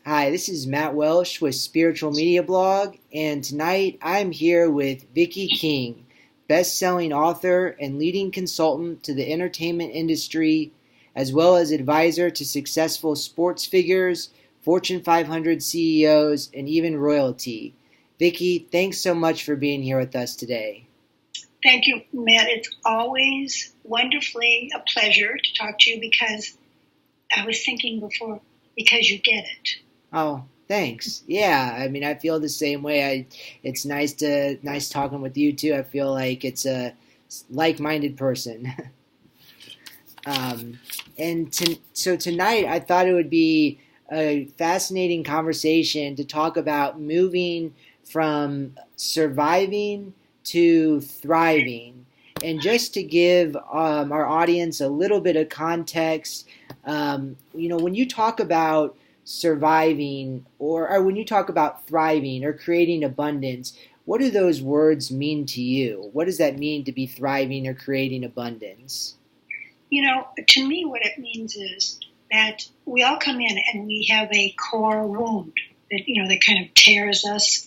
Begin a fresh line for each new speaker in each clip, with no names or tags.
Hi, this is Matt Welsh with Spiritual Media Blog, and tonight I'm here with Viki King, best-selling author and leading consultant to the entertainment industry, as well as advisor to successful sports figures, Fortune 500 CEOs, and even royalty. Viki, thanks so much for being here with us today.
Thank you, Matt. It's always wonderfully a pleasure to talk to you because I was thinking before, because you get it.
Oh, thanks. Yeah, I mean, I feel the same way. It's nice talking with you too. I feel like it's a like-minded person. So tonight, I thought it would be a fascinating conversation to talk about moving from surviving to thriving. And just to give our audience a little bit of context, when you talk about surviving or when you talk about thriving or creating abundance, what do those words mean to you? What does that mean to be thriving or creating abundance?
To me, what it means is that we all come in and we have a core wound that kind of tears us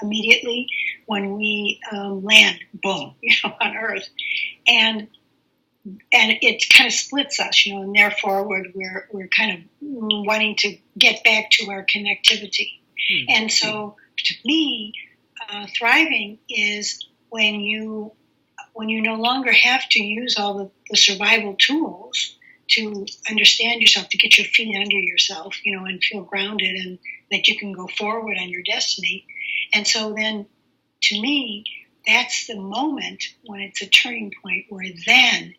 immediately when we land, boom, on Earth. And it kind of splits us, and therefore we're kind of wanting to get back to our connectivity. Mm-hmm. And so, to me, thriving is when you no longer have to use all the survival tools to understand yourself, to get your feet under yourself, and feel grounded, and that you can go forward on your destiny. And so then, to me, that's the moment when it's a turning point where then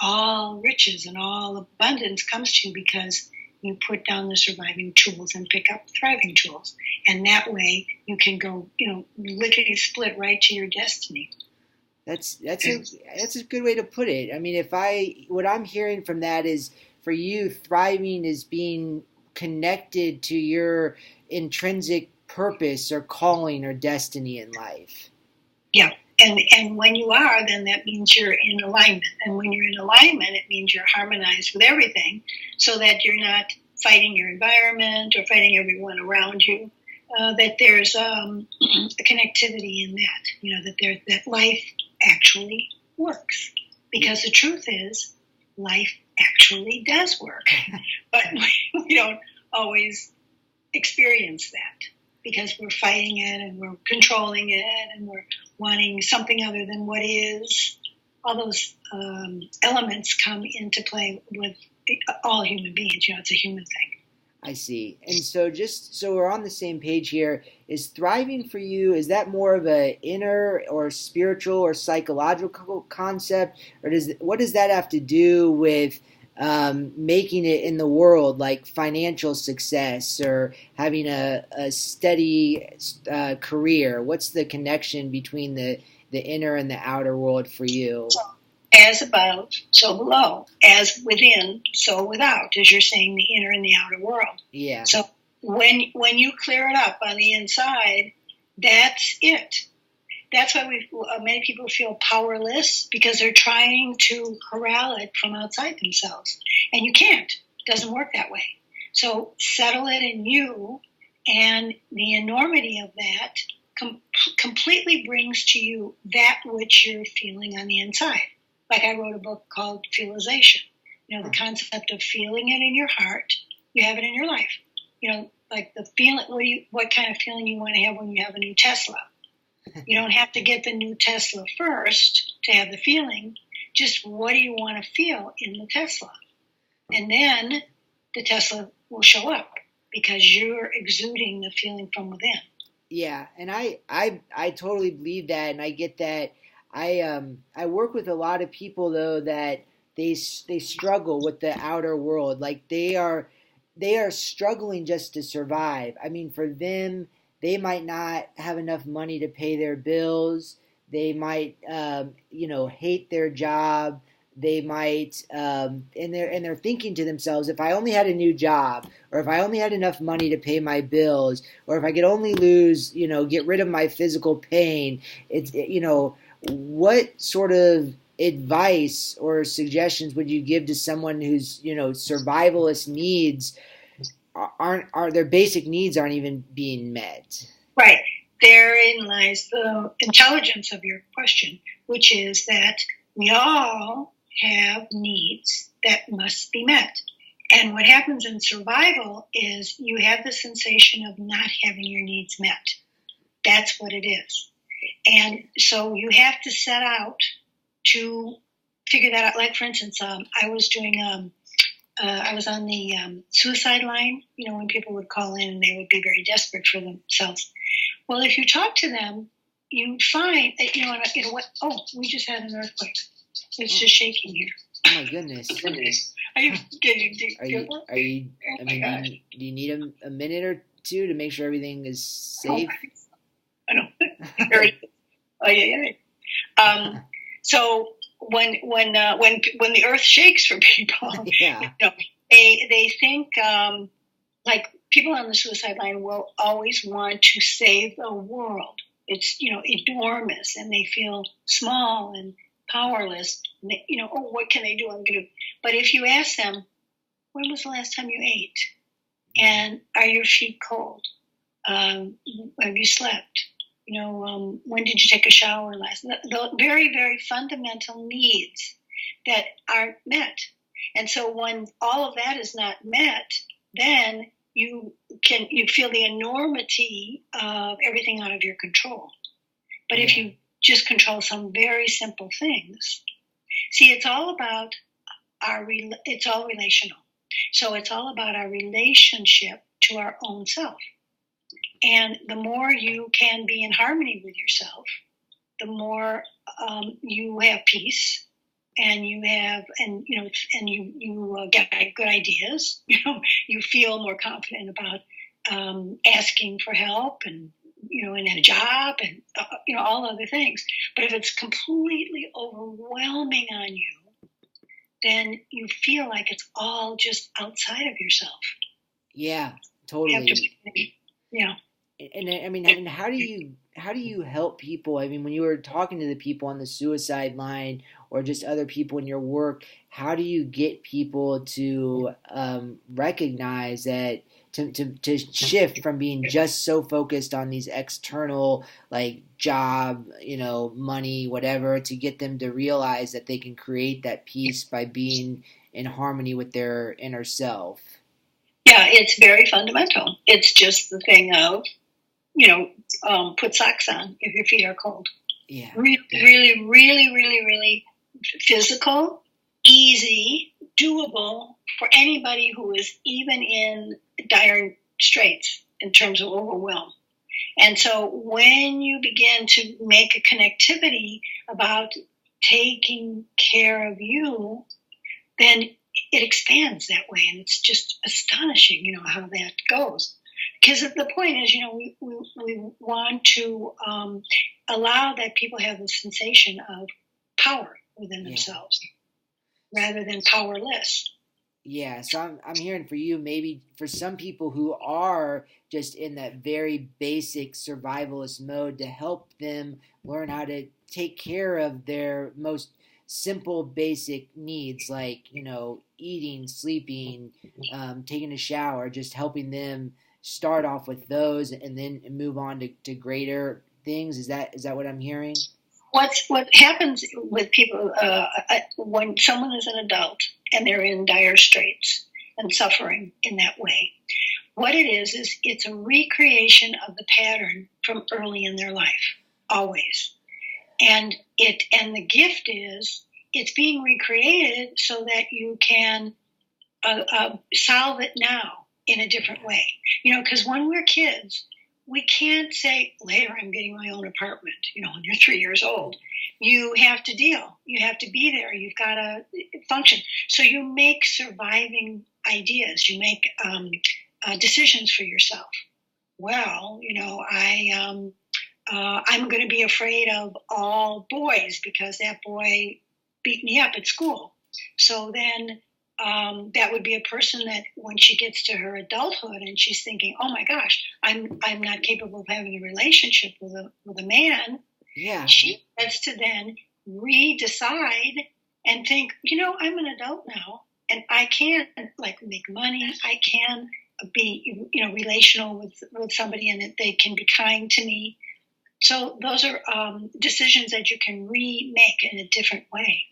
all riches and all abundance comes to you because you put down the surviving tools and pick up thriving tools. And that way you can go, lickety split right to your destiny.
That's a good way to put it. I mean, what I'm hearing from that is, for you, thriving is being connected to your intrinsic purpose or calling or destiny in life.
Yeah. And when you are, then that means you're in alignment. And when you're in alignment, it means you're harmonized with everything, so that you're not fighting your environment or fighting everyone around you. That there's a connectivity in that. That life actually works. Because the truth is, life actually does work, but we don't always experience that. Because we're fighting it and we're controlling it and we're wanting something other than what is. All those elements come into play with all human beings. It's a human thing.
I see. And so just so we're on the same page here, is thriving for you, is that more of a inner or spiritual or psychological concept? Or what does that have to do with making it in the world, like financial success or having a steady career? What's the connection between the inner and the outer world for you?
So, as above, so below. As within, so without, as you're saying, the inner and the outer world.
Yeah.
So when you clear it up on the inside, that's it. That's why many people feel powerless, because they're trying to corral it from outside themselves. And you can't. It doesn't work that way. So settle it in you, and the enormity of that completely brings to you that which you're feeling on the inside. Like I wrote a book called Feelization. The concept of feeling it in your heart, you have it in your life. Like the feeling, what kind of feeling you want to have when you have a new Tesla. You don't have to get the new Tesla first to have the feeling. Just what do you want to feel in the Tesla? And then the Tesla will show up because you're exuding the feeling from within.
Yeah, and I totally believe that, and I get that. I work with a lot of people though that they struggle with the outer world. Like they are struggling just to survive. I mean, for them, they might not have enough money to pay their bills. They might, hate their job. They might, and they're thinking to themselves, if I only had a new job, or if I only had enough money to pay my bills, or if I could only get rid of my physical pain, what sort of advice or suggestions would you give to someone whose, survivalist needs are their basic needs aren't even being met.
Right. Therein lies the intelligence of your question, which is that we all have needs that must be met. And what happens in survival is you have the sensation of not having your needs met. That's what it is. And so you have to set out to figure that out. Like, for instance, I was on the suicide line, when people would call in and they would be very desperate for themselves. Well, if you talk to them, you find that, we just had an earthquake. It's just shaking here.
Oh my goodness.
Are you getting
do you need a minute or two to make sure everything is safe?
I know. Oh, yeah. So when the earth shakes for people,
yeah.
they think like people on the suicide line will always want to save the world. It's enormous, and they feel small and powerless. And they, what can they do? But if you ask them, when was the last time you ate? And are your feet cold? Have you slept? When did you take a shower last? The very, very fundamental needs that aren't met. And so when all of that is not met, then you feel the enormity of everything out of your control. But if you just control some very simple things, see, it's all it's all relational. So it's all about our relationship to our own self. And the more you can be in harmony with yourself, the more you have peace, and you get good ideas. You feel more confident about asking for help, and and a job, and all other things. But if it's completely overwhelming on you, then you feel like it's all just outside of yourself.
Yeah, totally.
Yeah.
And how do you help people? I mean, when you were talking to the people on the suicide line or just other people in your work, how do you get people to recognize that, to shift from being just so focused on these external, like job, money, whatever, to get them to realize that they can create that peace by being in harmony with their inner self?
Yeah, it's very fundamental. It's just the thing of, put socks on if your feet are cold.
Yeah.
Really, really, really, really, really physical, easy, doable for anybody who is even in dire straits in terms of overwhelm. And so when you begin to make a connectivity about taking care of you, then it expands that way. And it's just astonishing, how that goes. Because the point is, we want to allow that people have the sensation of power within themselves rather than powerless.
Yeah, so I'm hearing for you, maybe for some people who are just in that very basic survivalist mode, to help them learn how to take care of their most simple basic needs, like eating, sleeping, taking a shower, just helping them start off with those and then move on to greater things. Is that what I'm hearing?
What happens with people when someone is an adult and they're in dire straits and suffering in that way, what it is it's a recreation of the pattern from early in their life, always. And the gift is it's being recreated so that you can solve it now in a different way. Because when we're kids, we can't say, later I'm getting my own apartment, when you're 3 years old. You have to deal. You have to be there. You've got to function. So you make surviving ideas. You make decisions for yourself. Well, I'm going to be afraid of all boys because that boy beat me up at school. So then that would be a person that when she gets to her adulthood and she's thinking, oh my gosh, I'm not capable of having a relationship with a man.
Yeah.
She has to then re-decide and think, I'm an adult now and I can make money. I can be, relational with somebody, and that they can be kind to me. So those are decisions that you can remake in a different way.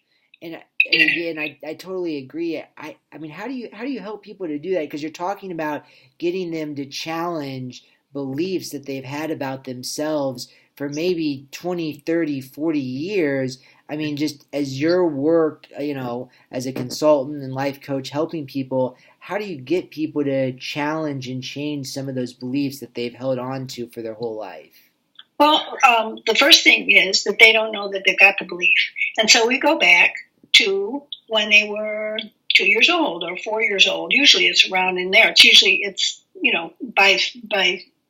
And again, I totally agree. I mean, how do you help people to do that? Because you're talking about getting them to challenge beliefs that they've had about themselves for maybe 20, 30, 40 years. I mean, just as your work, as a consultant and life coach helping people, how do you get people to challenge and change some of those beliefs that they've held on to for their whole life?
Well, the first thing is that they don't know that they've got the belief. And so we go back to when they were 2 years old or 4 years old. Usually it's around in there. It's by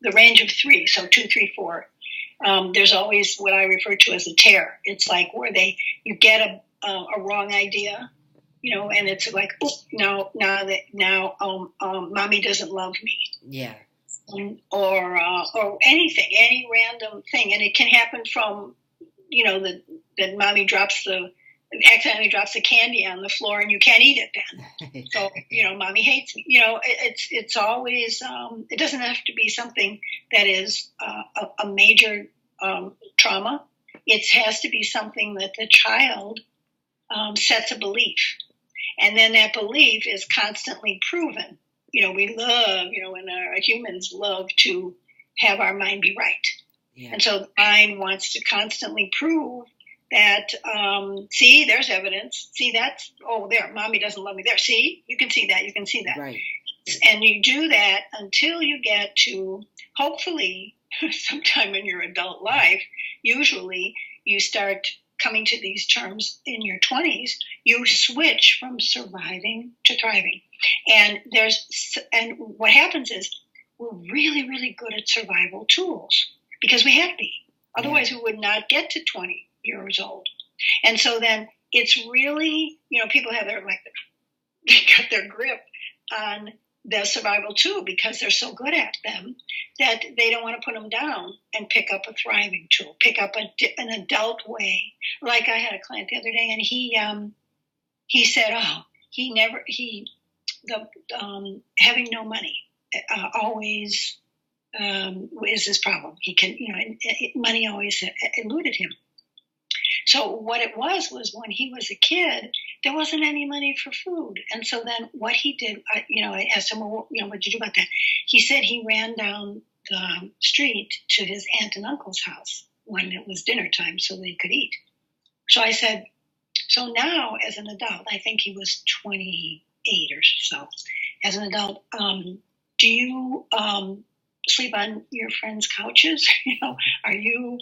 the range of 3, so 2, 3, 4. There's always what I refer to as a tear. It's like where you get a wrong idea, and it's like, now mommy doesn't love me.
Yeah.
Or anything, any random thing, and it can happen from, that mommy accidentally drops the candy on the floor and you can't eat it then. So, mommy hates me. It's always, it doesn't have to be something that is a major trauma. It has to be something that the child sets a belief. And then that belief is constantly proven. We love, and our humans love to have our mind be right. Yeah. And so the mind wants to constantly prove that, see, there's evidence. See, there, mommy doesn't love me there. See, you can see that.
Right.
And you do that until you get to, hopefully, sometime in your adult life, usually you start coming to these terms in your 20s, you switch from surviving to thriving. And what happens is we're really, really good at survival tools because we have to be. Otherwise, we would not get to 20 years old. And so then it's really, people have they got their grip on the survival tool because they're so good at them that they don't want to put them down and pick up a thriving tool, pick up an adult way. Like I had a client the other day, and he said, having no money always is his problem. He can, money always eluded him. So what it was when he was a kid, there wasn't any money for food. And so then what he did, I asked him, well, what did you do about that? He said he ran down the street to his aunt and uncle's house when it was dinner time so they could eat. So I said, so now as an adult, I think he was 28 or so. As an adult, do you sleep on your friends' couches? Are you,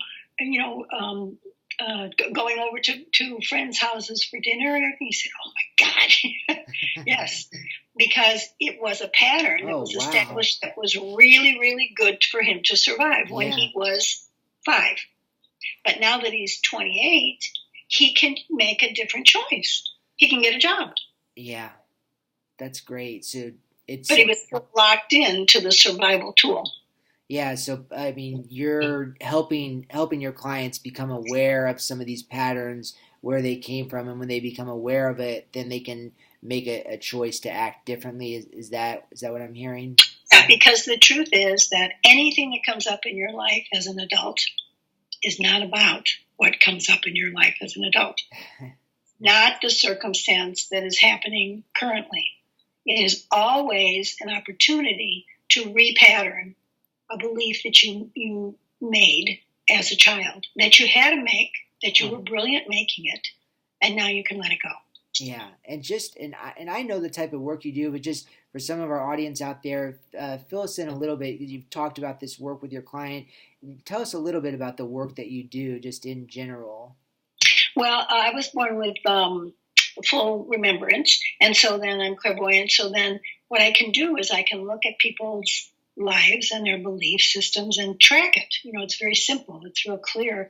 going over to friends' houses for dinner and everything? He said, oh my God, yes, because it was a pattern that was established that was really, really good for him to survive when he was 5. But now that he's 28, he can make a different choice. He can get a job.
Yeah, that's great. So
but he was locked into the survival tool.
Yeah, so I mean, you're helping your clients become aware of some of these patterns, where they came from, and when they become aware of it, then they can make a choice to act differently. Is that what I'm hearing?
Yeah, because the truth is that anything that comes up in your life as an adult is not about what comes up in your life as an adult, not the circumstance that is happening currently. It is always an opportunity to repattern a belief that you made as a child, that you had to make, that you were brilliant making it, and now you can let it go.
Yeah, and I know the type of work you do, but just for some of our audience out there, fill us in a little bit. You've talked about this work with your client. Tell us a little bit about the work that you do, just in general.
Well, I was born with full remembrance, and so then I'm clairvoyant. So then what I can do is I can look at people's lives and their belief systems and track it. It's very simple. It's real clear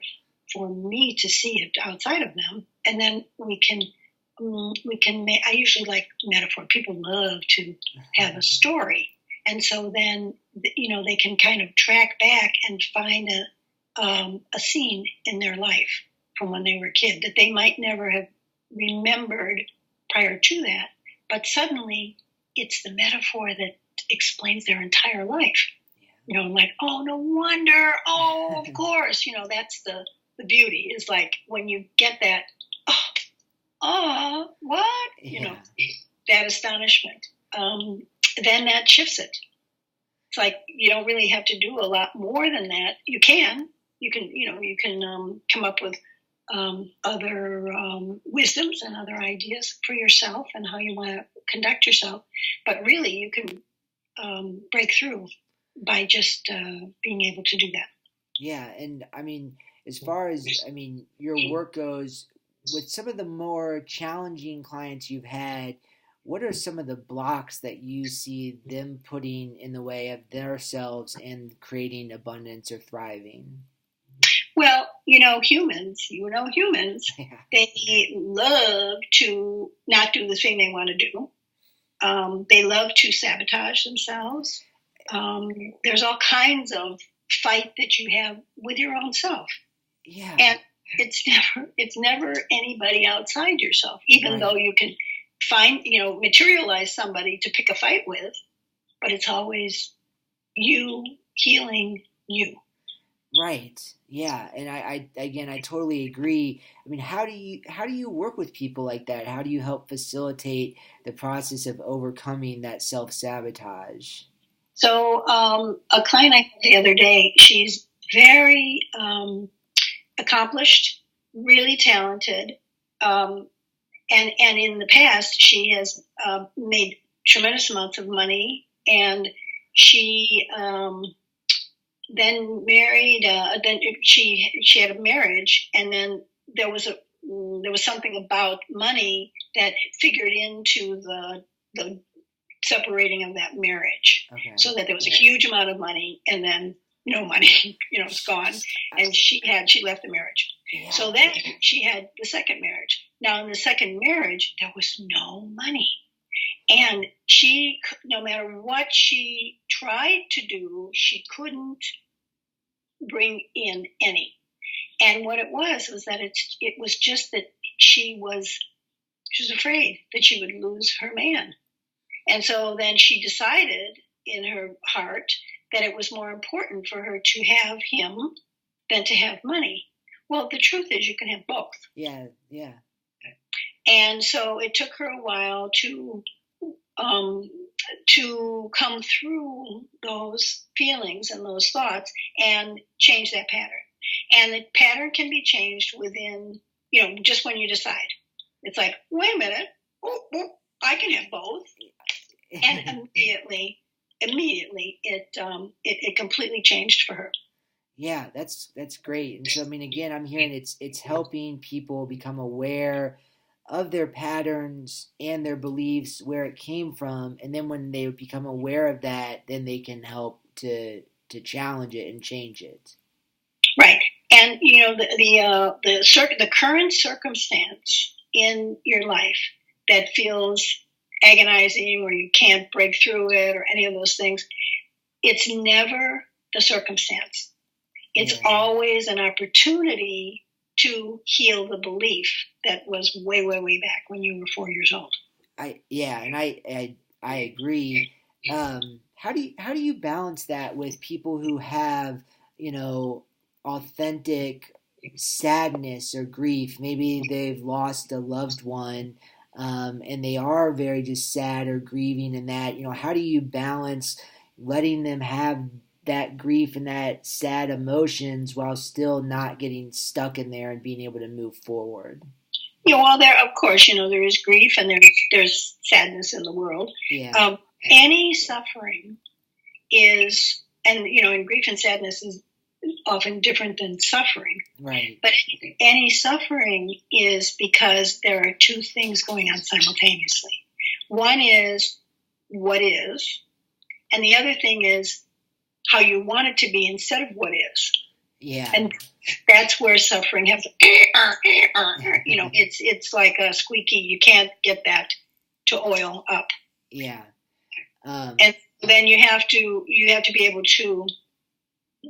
for me to see it outside of them, and then we can make. I usually like metaphor. People love to have a story, and so then they can kind of track back and find a scene in their life from when they were a kid that they might never have remembered prior to that, but suddenly it's the metaphor that explains their entire life. Like, oh, no wonder. Oh, of course. That's the beauty is like when you get that, what? That astonishment. Then that shifts it. It's like you don't really have to do a lot more than that. You can come up with other wisdoms and other ideas for yourself and how you want to conduct yourself. But really, you can break through by just being able to do that.
Yeah, and I mean, as far as your work goes, with some of the more challenging clients you've had, what are some of the blocks that you see them putting in the way of themselves and creating abundance or thriving?
Well, humans,
Yeah.
they love to not do the thing they want to do. They love to sabotage themselves. There's all kinds of fight that you have with your own self.
Yeah.
And it's never anybody outside yourself, even though you can find, materialize somebody to pick a fight with, but it's always you healing you.
Right. Yeah. And I totally agree. I mean, how do you work with people like that? How do you help facilitate the process of overcoming that self-sabotage?
So, a client I had the other day, she's very accomplished, really talented, and in the past she has made tremendous amounts of money, and she then married. Then she had a marriage, and then there was something about money that figured into the separating of that marriage, so that there was a huge amount of money, and then no money, it's gone, and she left the marriage. Yeah. So then she had the second marriage. Now in the second marriage, there was no money, and she, no matter what she tried to do, she couldn't bring in any. And what it was that it was just that she was afraid that she would lose her man. And so then she decided in her heart that it was more important for her to have him than to have money. Well, the truth is you can have both.
Yeah, yeah.
And so it took her a while to come through those feelings and those thoughts and change that pattern. And the pattern can be changed within, just when you decide. It's like, wait a minute, I can have both. And immediately it completely changed for her.
Yeah, that's great. And so, again, I'm hearing it's helping people become aware of their patterns and their beliefs, where it came from, and then when they become aware of that, then they can help to challenge it and change it.
Right, and the current circumstance in your life that feels agonizing, or you can't break through it, or any of those things, it's never the circumstance. It's always an opportunity to heal the belief that was way, way, way back when you were 4 years old.
I agree. How do you balance that with people who have, authentic sadness or grief? Maybe they've lost a loved one, and they are very just sad or grieving, and that, how do you balance letting them have that grief and that sad emotions while still not getting stuck in there and being able to move forward?
Well, of course, there is grief and there's sadness in the world.
Yeah.
Any suffering is, and grief and sadness is often different than suffering.
Right.
But any suffering is because there are two things going on simultaneously. One is what is, and the other thing is how you want it to be instead of what is.
Yeah.
And that's where suffering has, it's like a squeaky. You can't get that to oil up.
Yeah.
And then you have to be able to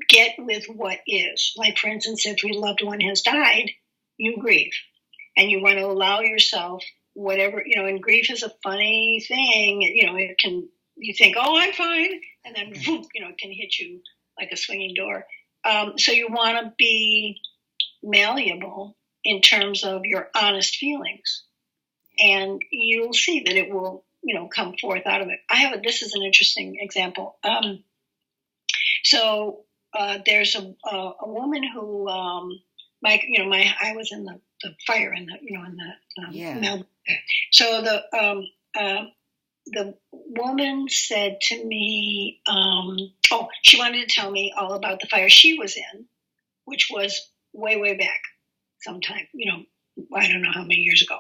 get with what is. Like, for instance, if your loved one has died, you grieve, and you want to allow yourself whatever, and grief is a funny thing. It can you think, oh, I'm fine, and then boom, it can hit you like a swinging door. So you want to be malleable in terms of your honest feelings, and you'll see that it will, come forth out of it. This is an interesting example. So there's a woman who, I was in the fire in the Malibu. So the woman said to me, she wanted to tell me all about the fire she was in, which was way, way back sometime, I don't know how many years ago.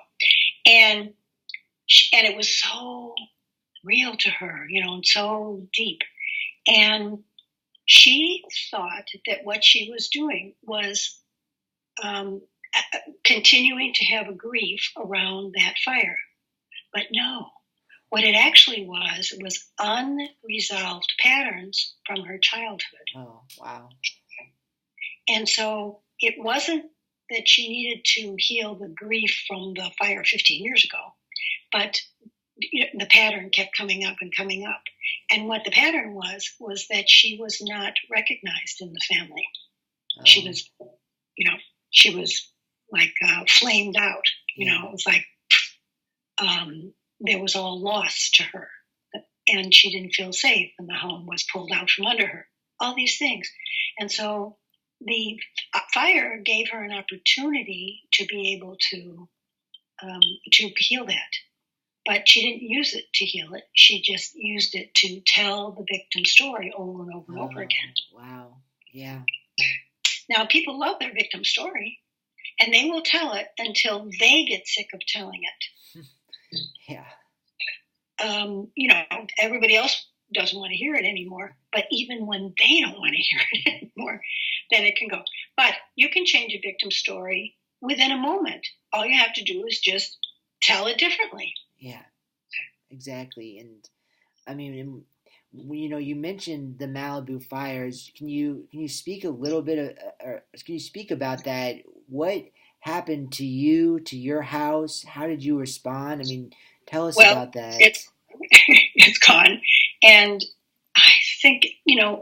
And it was so real to her, and so deep. And she thought that what she was doing was continuing to have a grief around that fire. But no, what it actually was unresolved patterns from her childhood.
Oh, wow.
And so it wasn't that she needed to heal the grief from the fire 15 years ago, but the pattern kept coming up and coming up. And what the pattern was that she was not recognized in the family. Oh. She was like flamed out. It was like there was all loss to her, and she didn't feel safe, and the home was pulled out from under her. All these things, and so the fire gave her an opportunity to be able to heal that. But she didn't use it to heal it. She just used it to tell the victim story over and over and over again.
Wow. Yeah.
Now, people love their victim story, and they will tell it until they get sick of telling it.
Yeah.
Everybody else doesn't want to hear it anymore, but even when they don't want to hear it anymore, then it can go. But you can change a victim story within a moment. All you have to do is just tell it differently.
Yeah, exactly. And I mean, you mentioned the Malibu Fires. Can you speak a little bit can you speak about that? What happened to you, to your house? How did you respond? I mean, tell us about that.
It's gone. And I think,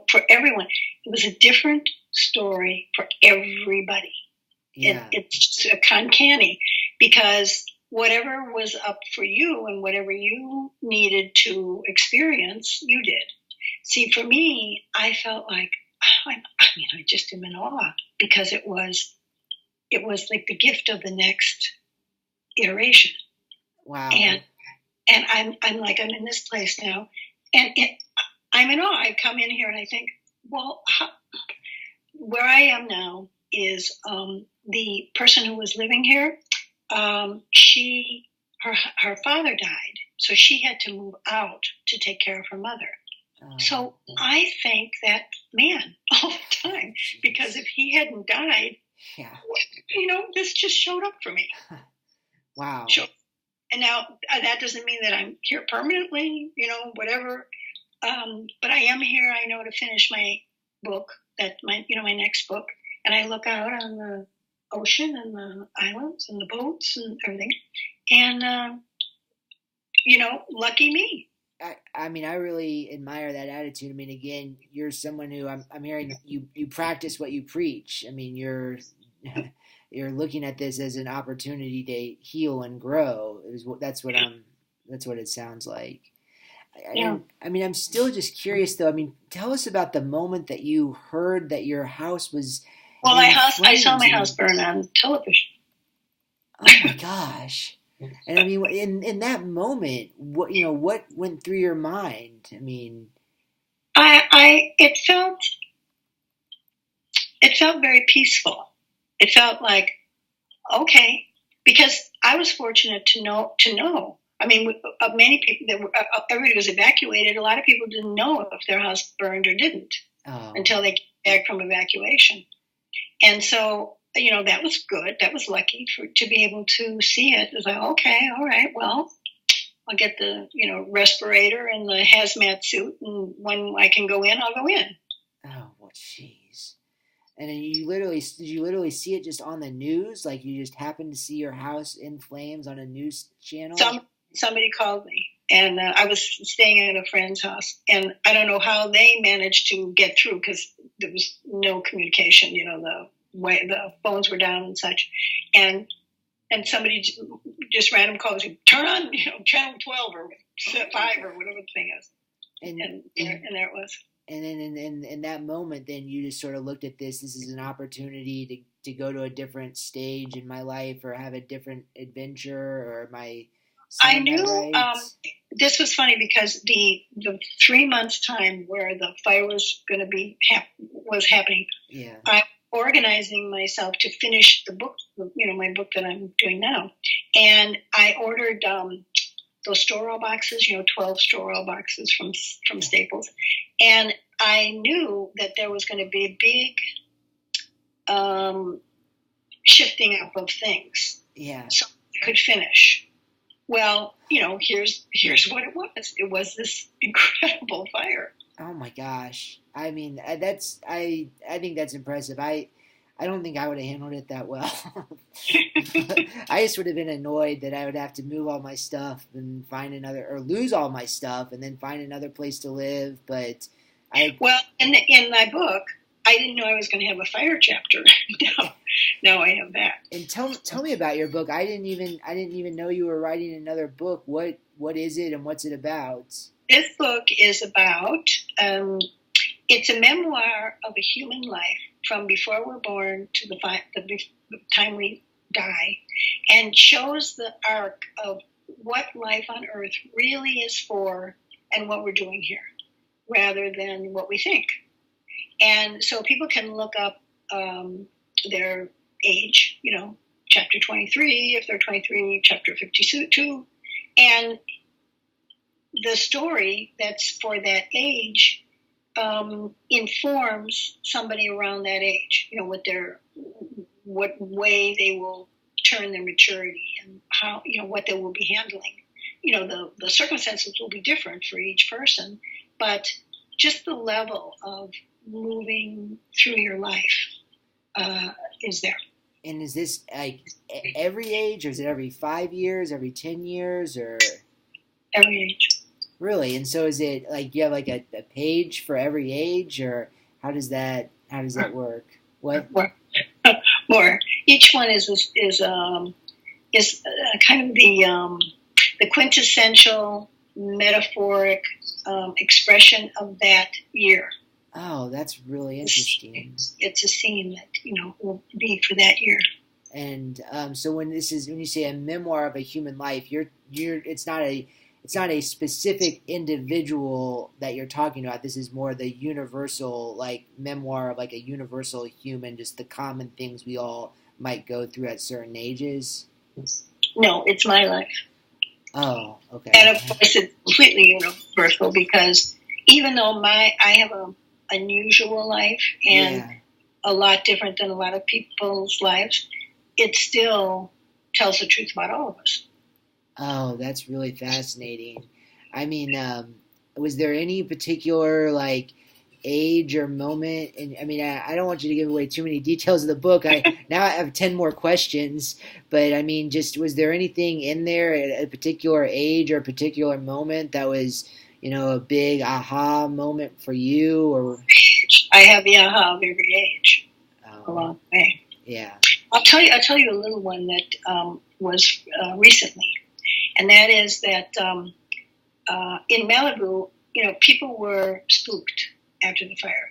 for everyone, it was a different story for everybody.
Yeah.
It's just uncanny because whatever was up for you and whatever you needed to experience, you did. See, for me, I felt like, I just am in awe because it was like the gift of the next iteration.
Wow.
And I'm like, I'm in this place now, and I'm in awe. I come in here and I think, well, where I am now is the person who was living here. Her father died, so she had to move out to take care of her mother. So I thank that man all the time because if he hadn't died, this just showed up for me.
Wow.
And now that doesn't mean that I'm here permanently, whatever. But I am here, I know, to finish my book, my next book. And I look out on the ocean and the islands and the boats and everything. And, lucky me.
I mean, I really admire that attitude. I mean, again, you're someone who I'm hearing you practice what you preach. I mean, you're looking at this as an opportunity to heal and grow. That's what it sounds like. I'm still just curious though. I mean, tell us about the moment that you heard that your house was.
Well, I saw my house burn on television.
Oh my gosh. And I mean, in that moment, what went through your mind? I mean,
it felt very peaceful. It felt like, okay, because I was fortunate to know. I mean, many people, everybody was evacuated. A lot of people didn't know if their house burned or didn't until they came back from evacuation. And so, that was good. That was lucky to be able to see it. It was like, okay, all right, well, I'll get the, respirator and the hazmat suit, and when I can go in, I'll go in.
Oh, well, jeez. And then did you literally see it just on the news? Like you just happened to see your house in flames on a news channel?
Somebody called me. And I was staying at a friend's house, and I don't know how they managed to get through because there was no communication. The phones were down and such, and somebody just random calls you, turn on channel 12 or 5 or whatever the thing is, and there it was.
And then in that moment, then you just sort of looked at this is an opportunity to go to a different stage in my life or have a different adventure, or
I knew this was funny because the 3 months time where the fire was going to be was happening.
Yeah,
I'm organizing myself to finish the book, my book that I'm doing now, and I ordered those store-all boxes, 12 store-all boxes from Staples, and I knew that there was going to be a big shifting up of things.
Yeah,
so I could finish. Well, here's what it was. It was this incredible fire.
Oh my gosh! I mean, I think that's impressive. I don't think I would have handled it that well. I just would have been annoyed that I would have to move all my stuff and or lose all my stuff and then find another place to live. But
in my book, I didn't know I was going to have a fire chapter. Now I have that.
And tell me about your book. I didn't even know you were writing another book. What is it and what's it about?
This book is about. It's a memoir of a human life from before we're born to the time we die, and shows the arc of what life on Earth really is for and what we're doing here, rather than what we think. And so people can look up their age, chapter 23, if they're 23, chapter 52, and the story that's for that age informs somebody around that age, what way they will turn their maturity and how, what they will be handling. The circumstances will be different for each person, but just the level of moving through your life is there.
And is this like every age, or is it every 5 years, every 10 years, or
every age?
Really? And so is it like you have like a page for every age, or how does that work? What?
More. Each one is kind of the quintessential metaphoric expression of that year.
Oh, that's really interesting.
It's a scene that will be for that year.
And so when you say a memoir of a human life, it's not a specific individual that you're talking about. This is more the universal, like, memoir of like a universal human, just the common things we all might go through at certain ages.
No, it's my life.
Oh, okay.
And of course, it's completely universal because even though I have a unusual life and a lot different than a lot of people's lives, it still tells the truth about all of us.
Oh, that's really fascinating. I mean, was there any particular like age or moment? And I mean, I don't want you to give away too many details of the book. Now I have 10 more questions, but I mean, just was there anything in there at a particular age or a particular moment that was, a big aha moment for you? Or
I have the aha of every age along the way.
Yeah.
I'll tell you a little one that was recently. And that is that in Malibu, people were spooked after the fire,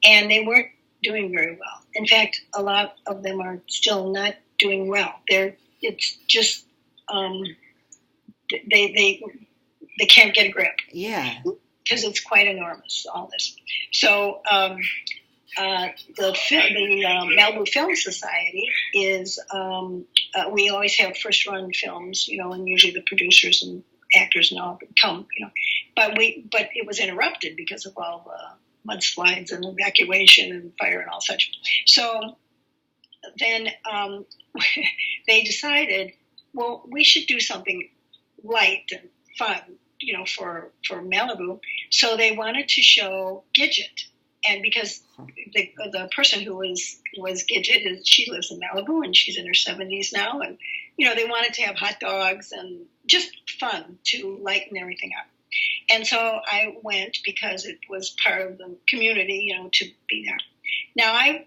and they weren't doing very well. In fact, a lot of them are still not doing well. It's just they can't get a grip.
Yeah,
because it's quite enormous, all this. So the Malibu Film Society is, we always have first run films, and usually the producers and actors and all come, but it was interrupted because of all the mudslides and evacuation and fire and all such. So then they decided, well, we should do something light and fun, for Malibu. So they wanted to show Gidget. And because the person who was Gidget, she lives in Malibu and she's in her 70s now, and they wanted to have hot dogs and just fun to lighten everything up. And so I went because it was part of the community, to be there. Now, I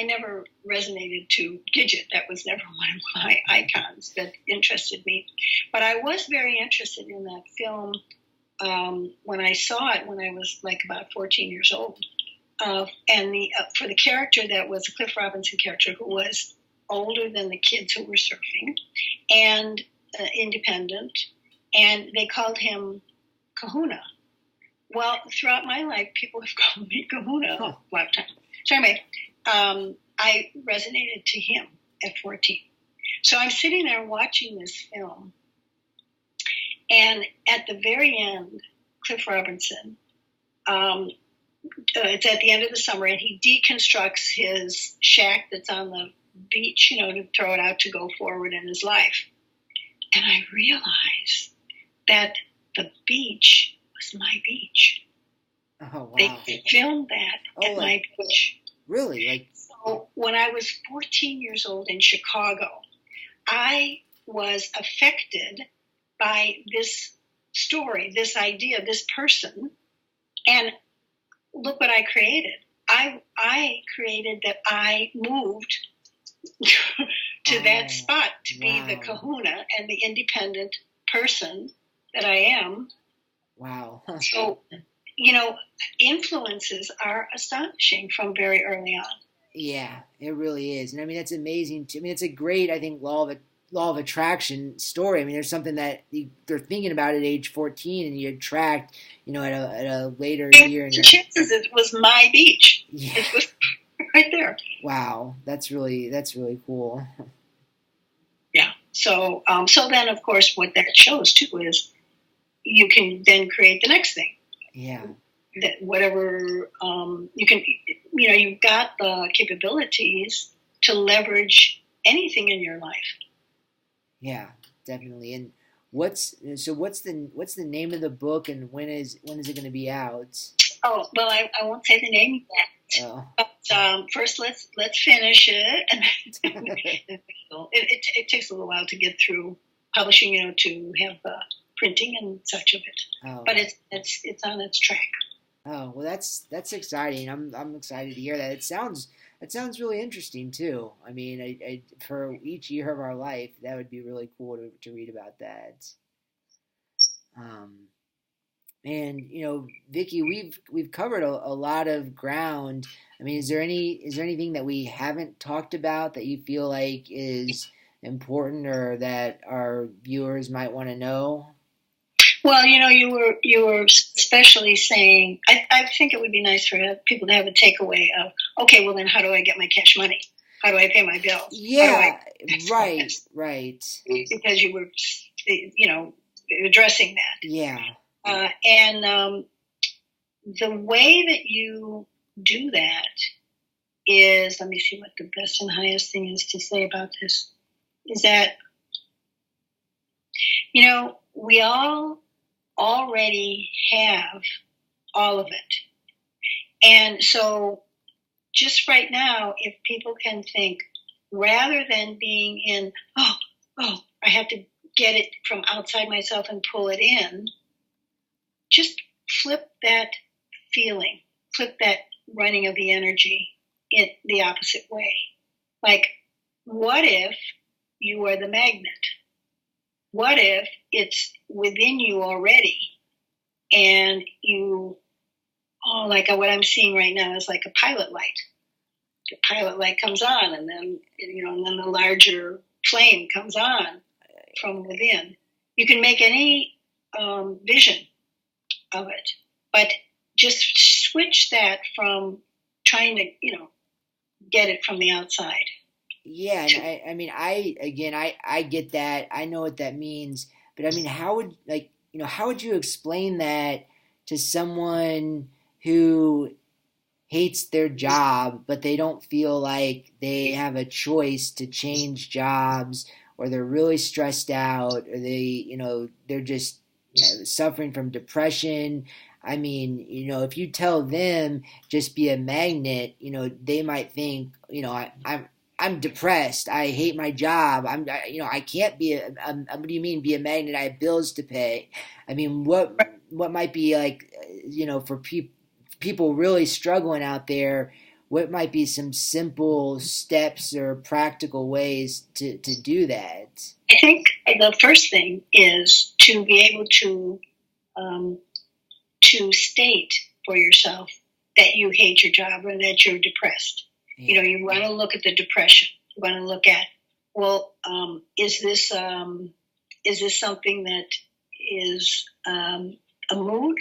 never resonated to Gidget. That was never one of my icons that interested me. But I was very interested in that film when I saw it when I was like about 14 years old. And for the character that was a Cliff Robinson character who was older than the kids who were surfing and independent, and they called him Kahuna. Well, throughout my life, people have called me Kahuna a lot of times. So anyway, I resonated to him at 14. So I'm sitting there watching this film, and at the very end, Cliff Robinson, it's at the end of the summer, and he deconstructs his shack that's on the beach, to throw it out to go forward in his life. And I realized that the beach was my beach.
Oh, wow.
They filmed that at my beach.
Really?
So when I was 14 years old in Chicago, I was affected by this story, this idea, this person, and look what I created. I created that I moved to that spot to be the kahuna and the independent person that I am.
Wow.
So, influences are astonishing from very early on.
Yeah, it really is. And I mean, that's amazing. It's a great, I think, law of attraction story. I mean, there's something that they're thinking about at age 14 and you attract, at a later year.
The chances it was my beach.
Yeah.
It was right there.
Wow. That's really cool.
Yeah. So then, of course, what that shows too is you can then create the next thing.
Yeah.
That whatever you can, you've got the capabilities to leverage anything in your life.
Yeah, definitely. And what's the name of the book, and when is it going to be out?
Oh, well, I won't say the name yet.
Oh.
But first, let's finish it. And it takes a little while to get through publishing, to have printing and such of it.
Oh.
But it's on its track.
Oh, well, that's exciting. I'm excited to hear that. It sounds really interesting too. I mean, I for each year of our life, that would be really cool to read about that. And Viki, we've covered a lot of ground. I mean, is there anything that we haven't talked about that you feel like is important or that our viewers might want to know?
Well, you were especially saying, I think it would be nice for people to have a takeaway of, okay, well then how do I get my cash money? How do I pay my bills?
Yeah, right.
Because you were, addressing that.
Yeah.
And the way that you do that is, let me see what the best and highest thing is to say about this, is that, we all already have all of it. And so just right now, if people can think, rather than being in, oh, I have to get it from outside myself and pull it in, just flip that feeling, flip that running of the energy in the opposite way. Like, what if you are the magnet? What if it's within you already and you, like what I'm seeing right now is like a pilot light. The pilot light comes on and then, and then the larger flame comes on from within. You can make any vision of it, but just switch that from trying to, get it from the outside.
Yeah, and I get that. I know what that means, but I mean, how would you explain that to someone who hates their job, but they don't feel like they have a choice to change jobs, or they're really stressed out, or they're just suffering from depression? I mean, if you tell them just be a magnet, they might think, I'm depressed. I hate my job. I can't be what do you mean be a magnet? I have bills to pay. I mean, what might be like, for people really struggling out there, what might be some simple steps or practical ways to do that?
I think the first thing is to be able um, to state for yourself that you hate your job or that you're depressed.
Yeah.
You want to look at the depression. You want to look at, well, is this something that is a mood,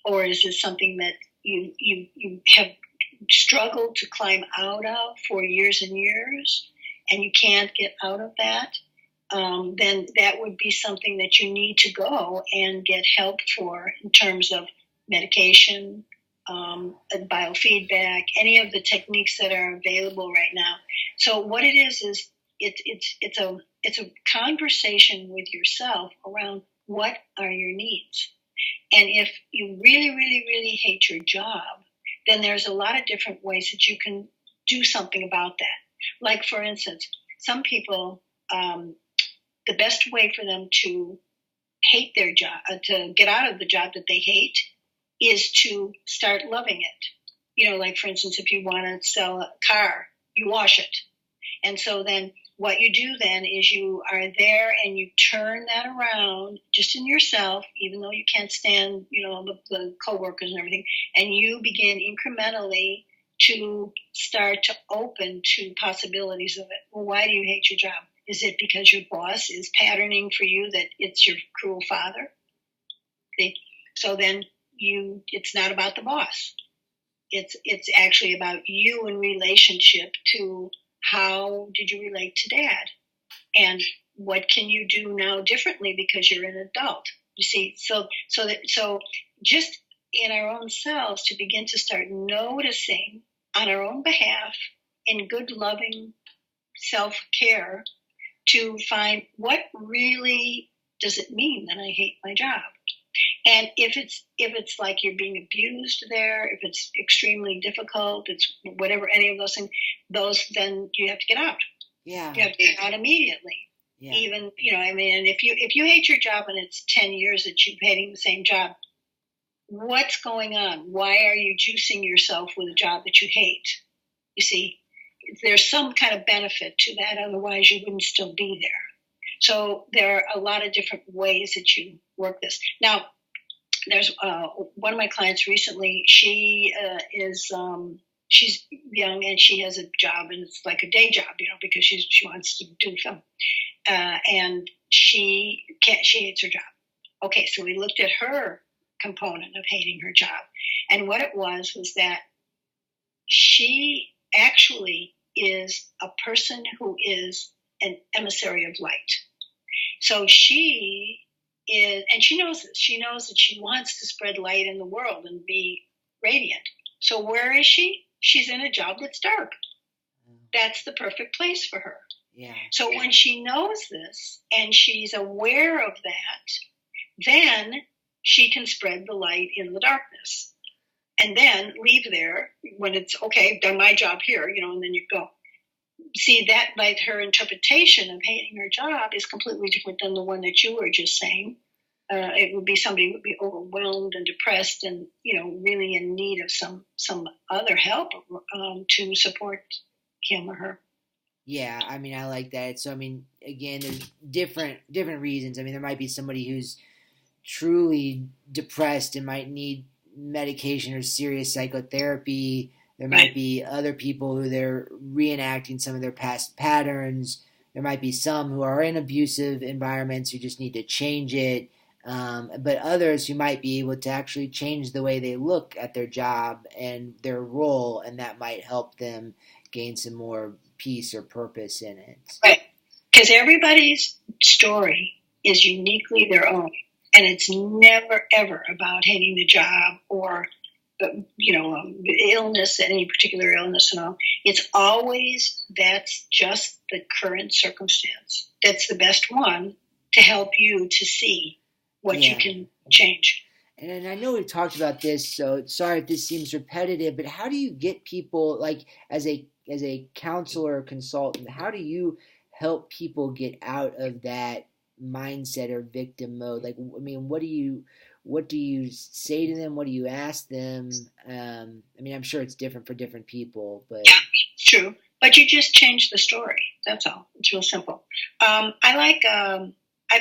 or is it something that you have struggled to climb out of for years and years, and you can't get out of that? Then that would be something that you need to go and get help for in terms of medication, biofeedback, any of the techniques that are available right now. So what it is it's a conversation with yourself around what are your needs. And if you really, really, really hate your job, then there's a lot of different ways that you can do something about that. Like, for instance, some people, the best way for them to hate their job, to get out of the job that they hate, is to start loving it. Like, for instance, if you want to sell a car, you wash it. And so then what you do then is you are there and you turn that around just in yourself, even though you can't stand, the coworkers and everything, and you begin incrementally to start to open to possibilities of it. Well, why do you hate your job? Is it because your boss is patterning for you that it's your cruel father? So then it's not about the boss. It's actually about you in relationship to how did you relate to dad, and what can you do now differently because you're an adult. You see, so just in our own selves to begin to start noticing on our own behalf in good, loving self-care to find what really does it mean that I hate my job. And if it's like you're being abused there, if it's extremely difficult, it's whatever, any of those things, then you have to get out.
Yeah.
You have to get out immediately. Yeah. Even, and if you hate your job and it's 10 years that you've hating the same job, what's going on? Why are you juicing yourself with a job that you hate? You see, there's some kind of benefit to that. Otherwise, you wouldn't still be there. So there are a lot of different ways that you work this. Now, there's one of my clients recently. She's young and she has a job, and it's like a day job, because she wants to do film, and she hates her job. Okay, so we looked at her component of hating her job, and what it was that she actually is a person who is an emissary of light. So she is, and she knows this. She knows that she wants to spread light in the world and be radiant. So where is she? She's in a job that's dark. That's the perfect place for her.
Yeah.
So when she knows this and she's aware of that, then she can spread the light in the darkness. And then leave there when it's okay, done my job here, and then you go. See, that, like, her interpretation of hating her job is completely different than the one that you were just saying. It would be somebody who would be overwhelmed and depressed and, really in need of some other help to support him or her.
Yeah, I mean, I like that. So, I mean, again, there's different reasons. I mean, there might be somebody who's truly depressed and might need medication or serious psychotherapy. There might be other people who they're reenacting some of their past patterns. There might be some who are in abusive environments who just need to change it. But others who might be able to actually change the way they look at their job and their role, and that might help them gain some more peace or purpose in it.
Right. Because everybody's story is uniquely their own. And it's never, ever about hating the job or, illness, any particular illness and all. It's always that's just the current circumstance. That's the best one to help you to see what you can change.
And I know we've talked about this, so sorry if this seems repetitive, but how do you get people, like, as a as a counselor or consultant, how do you help people get out of that mindset or victim mode? Like, I mean, what do you say to them? What do you ask them? I mean, I'm sure it's different for different people, but
Yeah, it's true. But you just change the story. That's all. It's real simple. I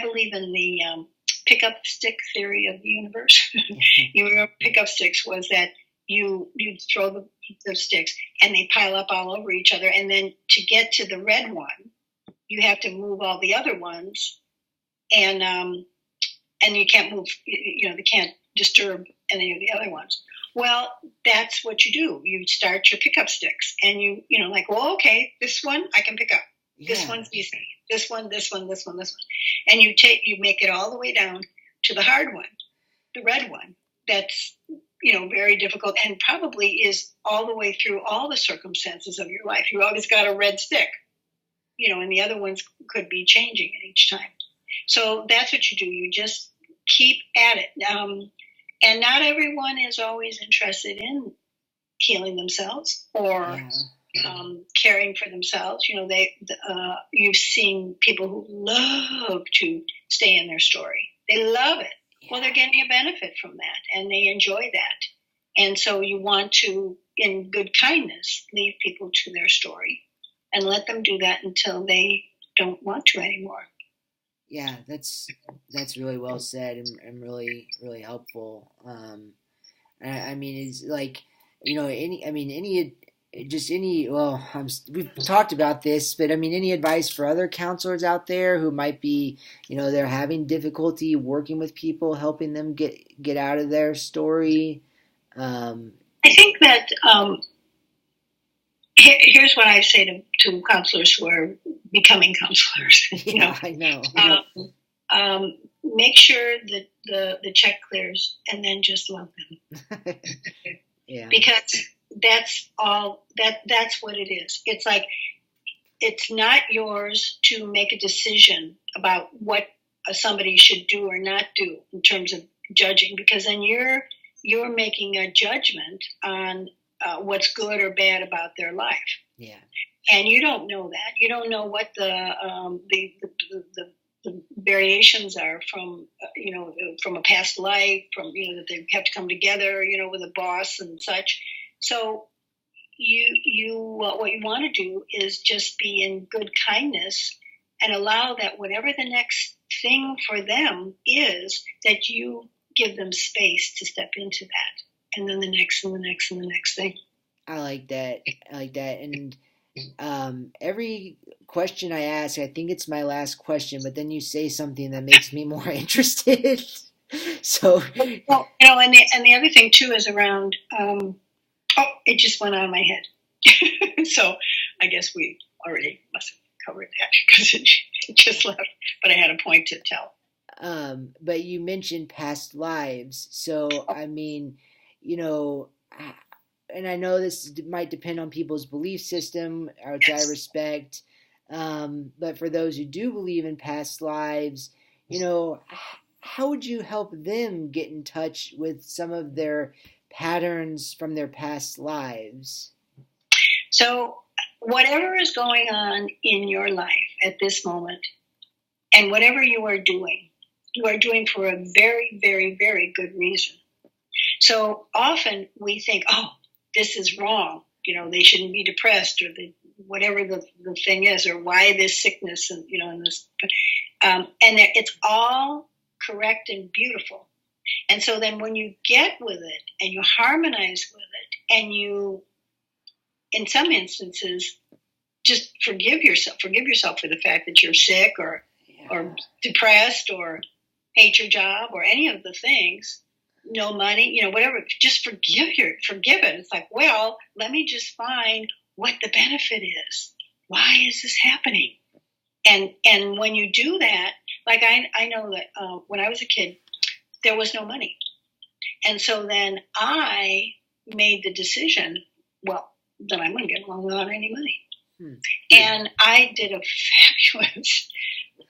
believe in the pickup stick theory of the universe. You remember pickup sticks was that you throw the sticks and they pile up all over each other, and then to get to the red one, you have to move all the other ones, and you can't move. They can't disturb any of the other ones. Well, that's what you do. You start your pickup sticks, and like, well, okay, this one I can pick up. This one's easy. This one, this one, this one, this one, and you make it all the way down to the hard one, the red one. That's very difficult, and probably is all the way through all the circumstances of your life. You always got a red stick, and the other ones could be changing at each time. So that's what you do. You just keep at it. And not everyone is always interested in healing themselves or caring for themselves. You've seen people who love to stay in their story. They love it. Yeah. Well, they're getting a benefit from that, and they enjoy that. And so you want to, in good kindness, leave people to their story and let them do that until they don't want to anymore.
Yeah, that's really well said and really, really helpful. I mean, it's like, we've talked about this, but I mean, any advice for other counselors out there who might be, they're having difficulty working with people, helping them get out of their story?
I think that here's what I say to counselors who are becoming counselors.
Yeah, I know.
Make sure that the check clears, and then just love them.
Yeah.
Because that's all. That's what it is. It's like it's not yours to make a decision about what somebody should do or not do in terms of judging, because then you're making a judgment on what's good or bad about their life.
Yeah. And
you don't know that. You don't know what the variations are from from a past life, from that they have to come together, with a boss and such. So what you want to do is just be in good kindness and allow that whatever the next thing for them is, that you give them space to step into that, and then the next and the next and the next thing.
I like that. And every question I ask, I think it's my last question, but then you say something that makes me more interested. So,
well, and the other thing too is around. It just went out of my head. So I guess we already must have covered that because it just left. But I had a point to tell.
But you mentioned past lives, so I mean, and I know this might depend on people's belief system, which I respect. But for those who do believe in past lives, how would you help them get in touch with some of their patterns from their past lives?
So whatever is going on in your life at this moment, and whatever you are doing for a very, very, very good reason. So often we think, this is wrong. They shouldn't be depressed, or whatever the thing is, or why this sickness, and and this, and it's all correct and beautiful. And so then when you get with it and you harmonize with it, and you, in some instances, just forgive yourself for the fact that you're sick or depressed or hate your job or any of the things, no money, whatever, just forgive it. It's like, well, let me just find what the benefit is. Why is this happening? And when you do that, like I know that when I was a kid, there was no money. And so then I made the decision, well, then I'm going to get along without any money. And I did a fabulous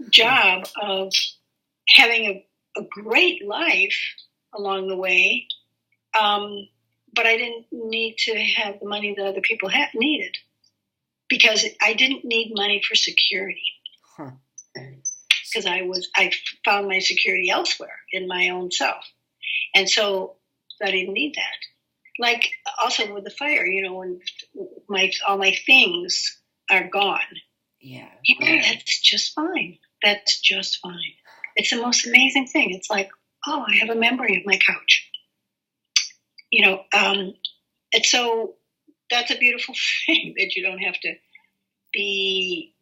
job of having a great life along the way, but I didn't need to have the money that other people needed. because I didn't need money for security.
Huh.
Because I found my security elsewhere in my own self. And so I didn't need that. Like also with the fire, when all my things are gone.
Yeah.
That's just fine. That's just fine. It's the most amazing thing. It's like, oh, I have a memory of my couch. And so that's a beautiful thing that you don't have to be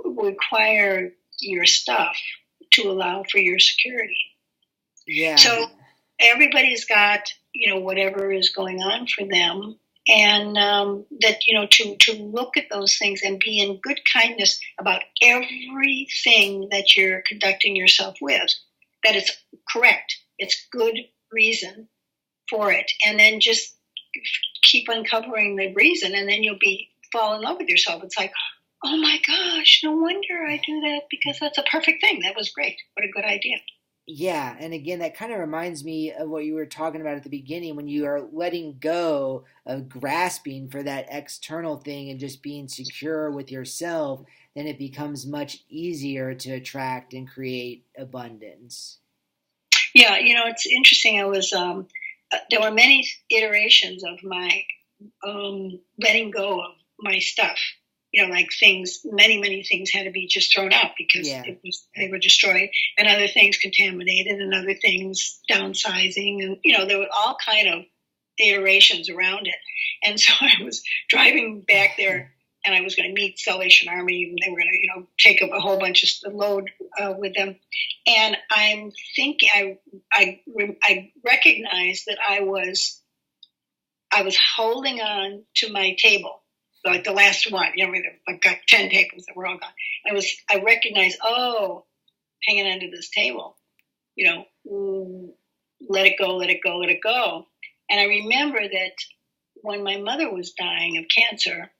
require your stuff to allow for your security.
Yeah.
So everybody's got whatever is going on for them, and that to look at those things and be in good kindness about everything that you're conducting yourself with, that it's correct, it's good reason for it, and then just keep uncovering the reason, and then you'll fall in love with yourself. It's like, oh my gosh, no wonder I do that, because that's a perfect thing. That was great. What a good idea.
Yeah, and again, that kind of reminds me of what you were talking about at the beginning, when you are letting go of grasping for that external thing and just being secure with yourself, then it becomes much easier to attract and create abundance.
Yeah, it's interesting. I was there were many iterations of my letting go of my stuff. Like things, many things had to be just thrown out because they were destroyed, and other things contaminated, and other things downsizing, and there were all kind of iterations around it. And so I was driving back there, and I was going to meet Salvation Army, and they were going to take up a whole bunch of load with them. And I'm thinking, I recognized that I was holding on to my table. Like the last one, I've got 10 tables that were all gone. I recognized, hanging onto this table, let it go, let it go, let it go. And I remember that when my mother was dying of cancer,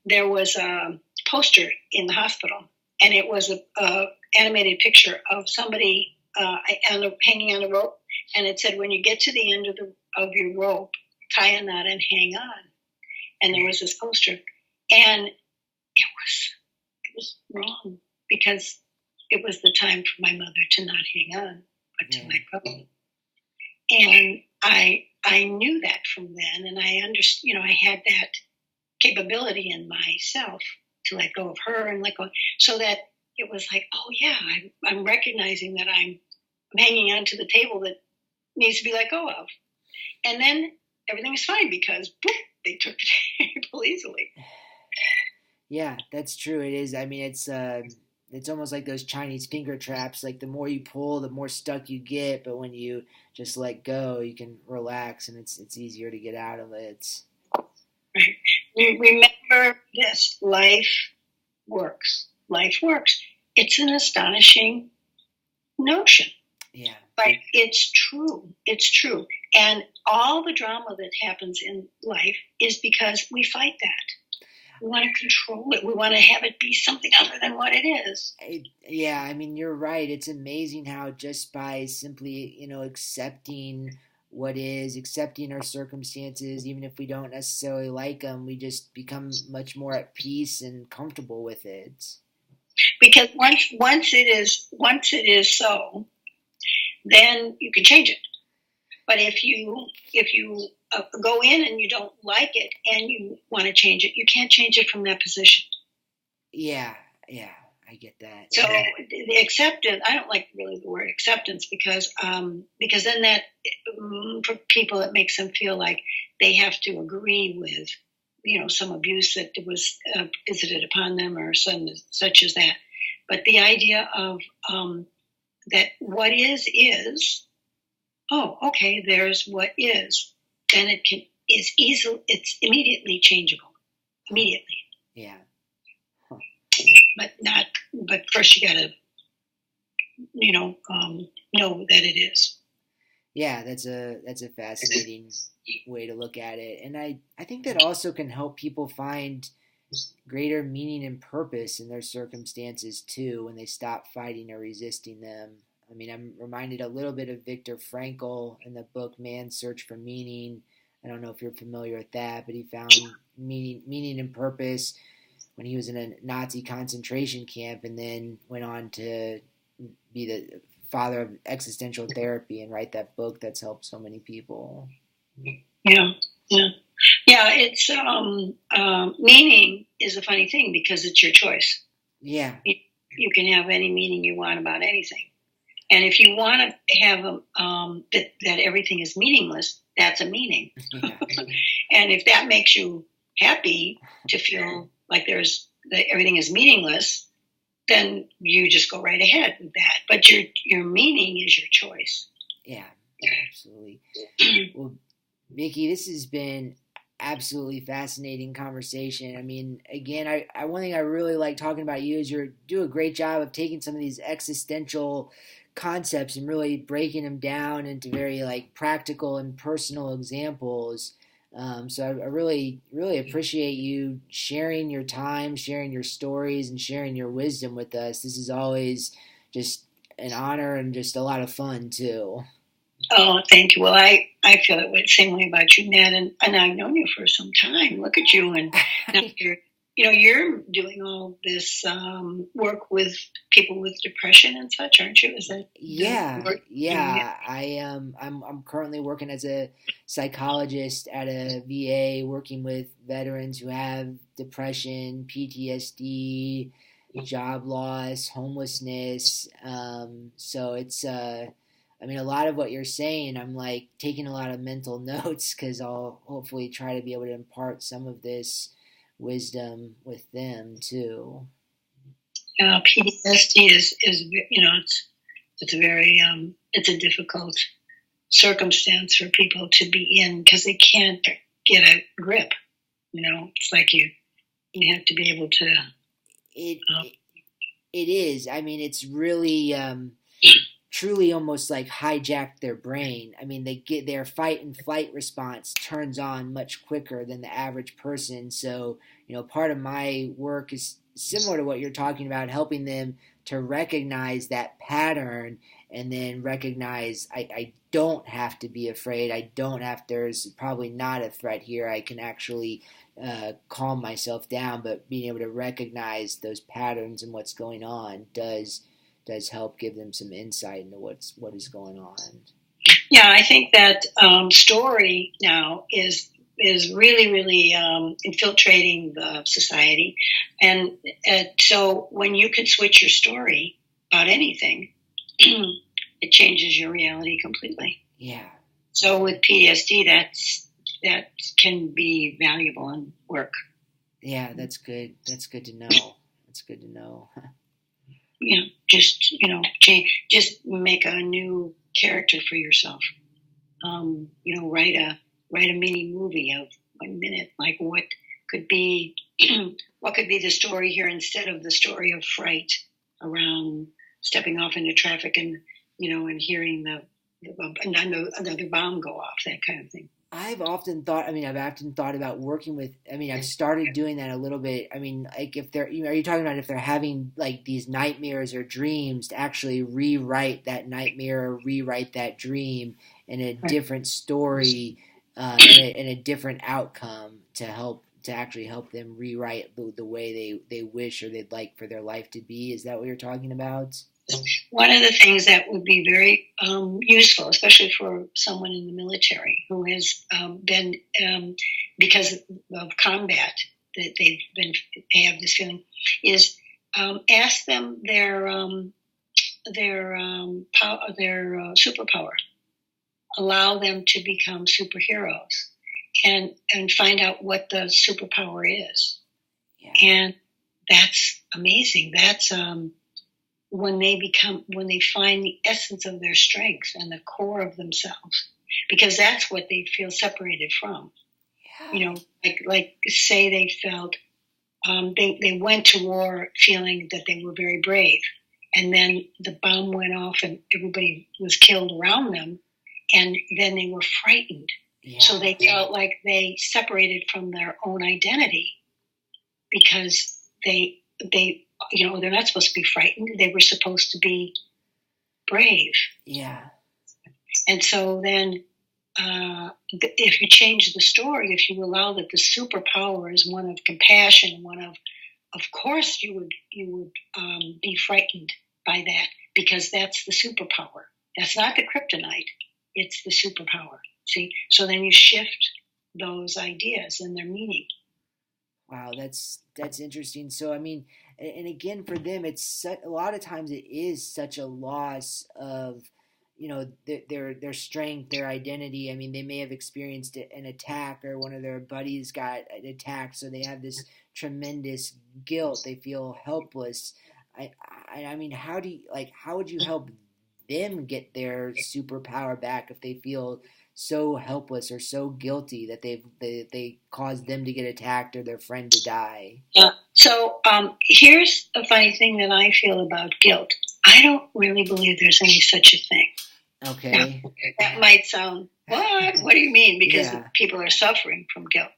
there was a poster in the hospital, and it was a animated picture of somebody hanging on a rope, and it said, when you get to the end of your rope, tie a knot and hang on. And there was this poster, and it was wrong, because it was the time for my mother to not hang on, but to let go. And I knew that from then, and I understood. I had that capability in myself to let go of her and let go, so that it was like, oh yeah, I'm recognizing that I'm hanging on to the table that needs to be let go of, and then everything is fine because boop, they took the table easily.
Yeah, that's true. It is. I mean, it's almost like those Chinese finger traps. Like the more you pull, the more stuck you get. But when you just let go, you can relax, and it's easier to get out of it.
Right. Remember this: life works. Life works. It's an astonishing notion.
Yeah.
But it's true. It's true. And all the drama that happens in life is because we fight that. We want to control it. We want to have it be something other than what it is.
Yeah, I mean, you're right. It's amazing how just by simply, accepting what is, accepting our circumstances, even if we don't necessarily like them, we just become much more at peace and comfortable with it.
Because once it is so, then you can change it. But if you go in and you don't like it and you want to change it, you can't change it from that position.
Yeah, I get that.
So the acceptance, I don't like really the word acceptance because then that for people it makes them feel like they have to agree with some abuse that was visited upon them or such as that. But the idea of that what is, oh, okay, there's what is, then it's immediately changeable. Immediately.
Yeah. Huh.
But first you gotta, know that it is.
Yeah, that's a fascinating way to look at it. And I think that also can help people find greater meaning and purpose in their circumstances too, when they stop fighting or resisting them. I mean, I'm reminded a little bit of Viktor Frankl in the book Man's Search for Meaning. I don't know if you're familiar with that, but he found, meaning and purpose when he was in a Nazi concentration camp, and then went on to be the father of existential therapy and write that book that's helped so many people.
Yeah. It's meaning is a funny thing because it's your choice.
Yeah,
you can have any meaning you want about anything, and if you want to have that everything is meaningless, that's a meaning.
yeah.
And if that makes you happy to feel like that everything is meaningless, then you just go right ahead with that. But your meaning is your choice.
Yeah, absolutely. Well, Viki, this has been absolutely fascinating conversation. I mean, again, I one thing I really like talking about you is you do a great job of taking some of these existential concepts and really breaking them down into very like practical and personal examples. So I really, really appreciate you sharing your time, sharing your stories, and sharing your wisdom with us. This is always just an honor and just a lot of fun too.
Oh, thank you. Well, I feel the same way about you, Matt, and I've known you for some time. Look at you, and now you're doing all this work with people with depression and such, aren't you? Is that
yeah? I'm currently working as a psychologist at a VA, working with veterans who have depression, PTSD, job loss, homelessness. So it's I mean, a lot of what you're saying, I'm like taking a lot of mental notes because I'll hopefully try to be able to impart some of this wisdom with them too.
PTSD is it's a very it's a difficult circumstance for people to be in because they can't get a grip. It's like you have to be able to.
It is. I mean, it's really. Truly almost like hijacked their brain. I mean, they get their fight and flight response turns on much quicker than the average person. So, part of my work is similar to what you're talking about, helping them to recognize that pattern and then recognize I don't have to be afraid. There's probably not a threat here. I can actually calm myself down, but being able to recognize those patterns and what's going on does help give them some insight into what is going on.
Yeah, I think that story now is really, really infiltrating the society, and so when you can switch your story about anything, it changes your reality completely.
Yeah.
So with PTSD, that can be valuable in work.
Yeah, that's good. That's good to know. That's good to know.
Just just make a new character for yourself. Write a mini movie of 1 minute. Like what could be the story here instead of the story of fright around stepping off into traffic and hearing another bomb go off, that kind of thing.
I've often thought about working with, I've started doing that a little bit. I mean, like if they're, are you talking about if they're having like these nightmares or dreams to actually rewrite that nightmare or rewrite that dream in a different story, in a different outcome to actually help them rewrite the way they wish or they'd like for their life to be? Is that what you're talking about?
One of the things that would be very useful, especially for someone in the military who has been, because of combat, that they have this feeling, is ask them their superpower. Allow them to become superheroes, and find out what the superpower is. Yeah. And that's amazing. That's when they find the essence of their strength and the core of themselves, because that's what they feel separated from. Yeah. Like say they felt they went to war feeling that they were very brave, and then the bomb went off and everybody was killed around them, and then they were frightened. Yeah. So they felt like they separated from their own identity because they're not supposed to be frightened. They were supposed to be brave.
Yeah.
And so then if you change the story, if you allow that the superpower is one of compassion, one of course you would be frightened by that, because that's the superpower. That's not the kryptonite. It's the superpower. See? So then you shift those ideas and their meaning.
Wow, that's interesting. So I mean, and again for them, it's a lot of times it is such a loss of, their strength, their identity. I mean, they may have experienced an attack, or one of their buddies got attacked, so they have this tremendous guilt. They feel helpless. I mean, how would you help them get their superpower back if they feel so helpless or so guilty that they caused them to get attacked or their friend to die?
Yeah. So here's a funny thing that I feel about guilt. I don't really believe there's any such a thing.
Okay.
Now, that might sound, what? What do you mean? Because people are suffering from guilt.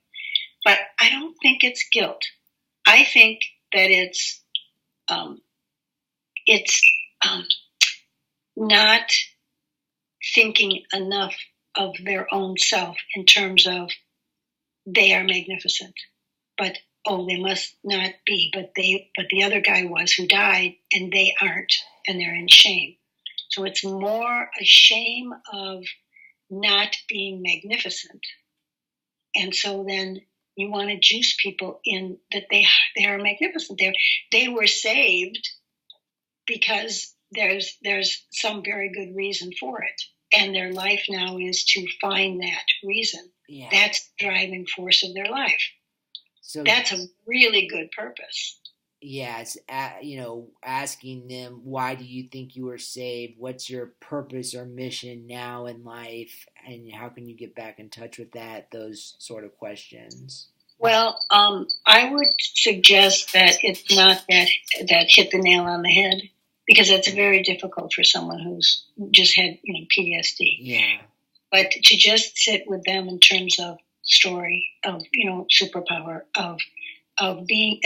But I don't think it's guilt. I think that it's not thinking enough of their own self in terms of they are magnificent, but they must not be. But the other guy was who died, and they aren't, and they're in shame. So it's more a shame of not being magnificent, and so then you want to juice people in that they are magnificent. They were saved because there's some very good reason for it. And their life now is to find that reason. Yeah. That's the driving force of their life. So that's a really good purpose.
Yeah, it's asking them, why do you think you were saved? What's your purpose or mission now in life, and how can you get back in touch with that? Those sort of questions.
Well, I would suggest that it's not that hit the nail on the head, because that's very difficult for someone who's just had PTSD.
Yeah.
But to just sit with them in terms of story, of superpower, of being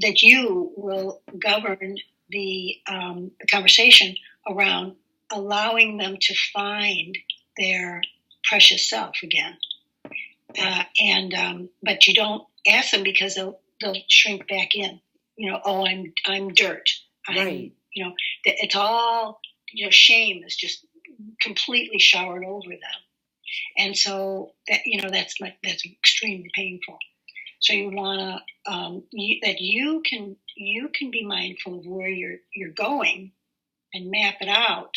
that you will govern the conversation around allowing them to find their precious self again, but you don't ask them, because they'll shrink back in. I'm dirt.
Right.
It's all, shame is just completely showered over them. And so that's extremely painful. So you want to, that you can be mindful of where you're going and map it out,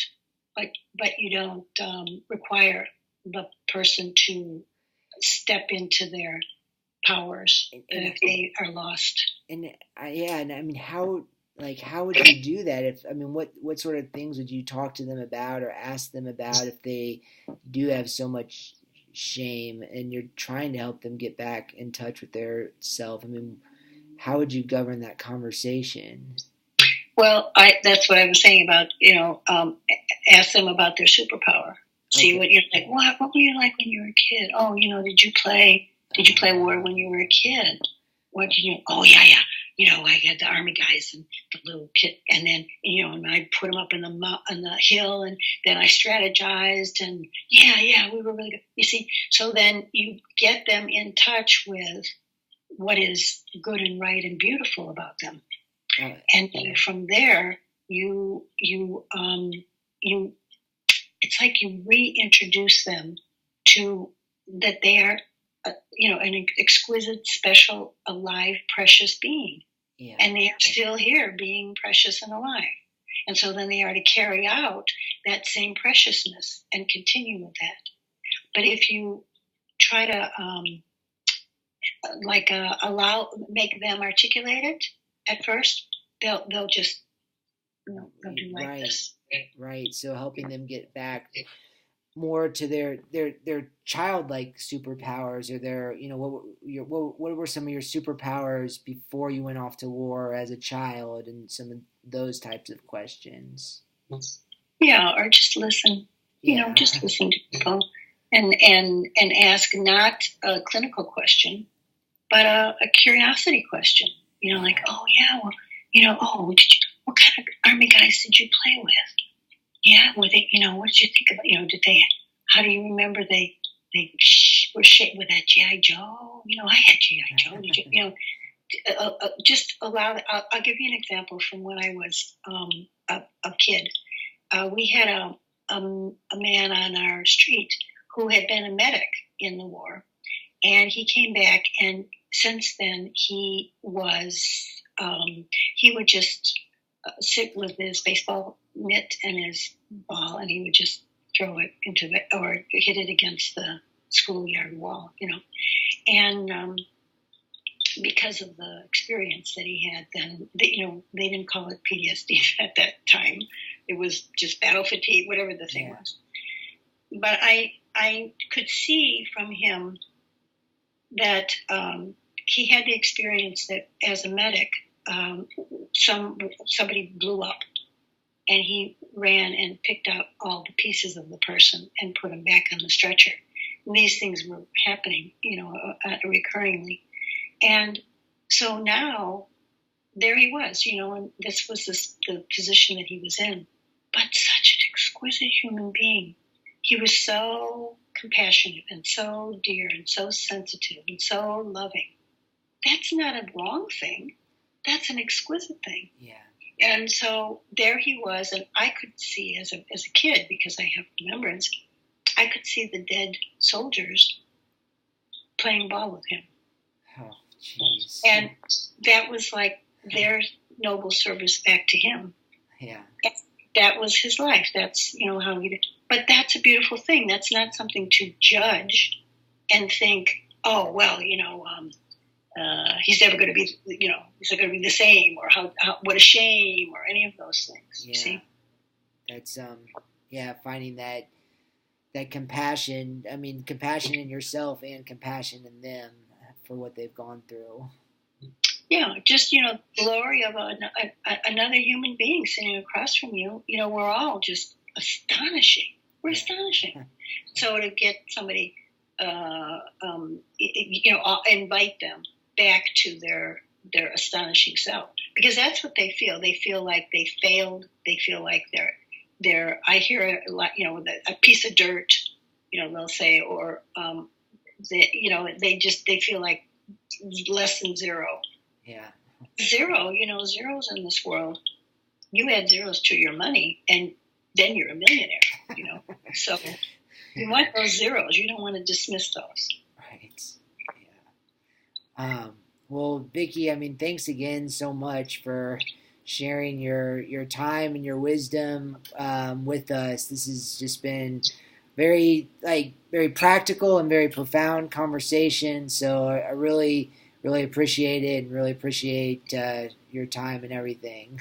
but you don't require the person to step into their powers if they are lost.
And I mean, how would you do that? What sort of things would you talk to them about or ask them about if they do have so much shame and you're trying to help them get back in touch with their self? I mean, how would you govern that conversation?
Well, that's what I was saying about, ask them about their superpower. See what you're like. What were you like when you were a kid? Oh, did you play war when you were a kid? What did you? Oh, yeah. I had the army guys and the little kid, and then and I put them up on the hill, and then I strategized, and we were really good. You see, so then you get them in touch with what is good and right and beautiful about them, and from there you it's like you reintroduce them to that they are an exquisite, special, alive, precious being. Yeah. And they are still here being precious and alive. And so then they are to carry out that same preciousness and continue with that. But if you try to make them articulate it at first, they'll just they'll do like this.
Right. So helping them get back more to their childlike superpowers, or their what were some of your superpowers before you went off to war as a child, and some of those types of questions.
Yeah, or just listen. Just listen to people and ask not a clinical question, but a curiosity question. Like, oh yeah, well, what kind of army guys did you play with? Yeah, were they? What did you think about? Did they how do you remember they were shaped with that G.I. Joe? I had G.I. Joe. Did you, just allow. I'll give you an example from when I was a kid. We had a man on our street who had been a medic in the war, and he came back, and since then he would just sit with his baseball mitt and his ball, and he would just throw it or hit it against the schoolyard wall, and because of the experience that he had then, they didn't call it PTSD at that time. It was just battle fatigue, whatever the thing was. But I could see from him that he had the experience that as a medic, somebody blew up, and he ran and picked out all the pieces of the person and put them back on the stretcher. And these things were happening, recurringly. And so now there he was, and this was the position that he was in. But such an exquisite human being. He was so compassionate and so dear and so sensitive and so loving. That's not a wrong thing. That's an exquisite thing.
Yeah.
And so there he was, and I could see as a kid, because I have remembrance, I could see the dead soldiers playing ball with him.
Oh, jeez.
And that was like their noble service back to him.
Yeah.
That was his life. That's, how he did. But that's a beautiful thing. That's not something to judge and think, oh, well, he's never going to be, he's not going to be the same, or how what a shame, or any of those things.
Yeah.
You see?
That's, finding that compassion. I mean, compassion in yourself and compassion in them for what they've gone through.
Yeah, just, glory of another human being sitting across from you. We're all just astonishing. We're astonishing. So to get somebody, invite them back to their astonishing self, because that's what they feel. They feel like they failed. They feel like they're. I hear a lot, a piece of dirt, they'll say, or they feel like less than zero.
Yeah.
Zero, zeros in this world. You add zeros to your money, and then you're a millionaire, So you want those zeros. You don't want to dismiss those.
Right. Yeah. Well, Viki, thanks again so much for sharing your time and your wisdom with us. This has just been very practical and very profound conversation. So I really appreciate it, and really appreciate your time and everything.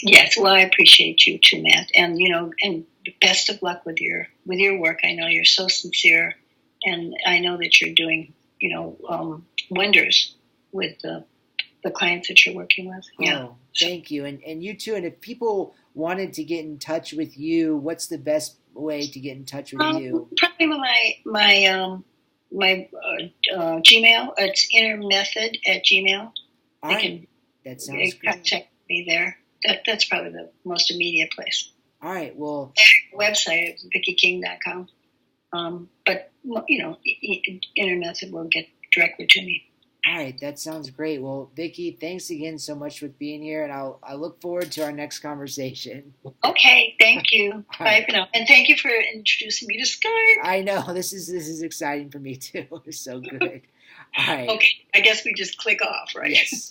Yes, well, I appreciate you too, Matt, and and best of luck with your work. I know you're so sincere, and I know that you're doing wonders with the clients that you're working with. Yeah.
Oh, thank you, and you too. And if people wanted to get in touch with you, what's the best way to get in touch with you?
Probably my Gmail. It's innermethod@gmail.
All right. That sounds great.
Contact me there. That's probably the most immediate place.
All right. Well,
website is vikiking.com. But Inner Method will get directly to me.
All right. That sounds great. Well, Viki, thanks again so much for being here, and I look forward to our next conversation.
Okay. Thank you. Bye for now. And thank you for introducing me to Skype.
I know this is exciting for me too. It's so good. All right.
Okay. I guess we just click off, right?
Yes.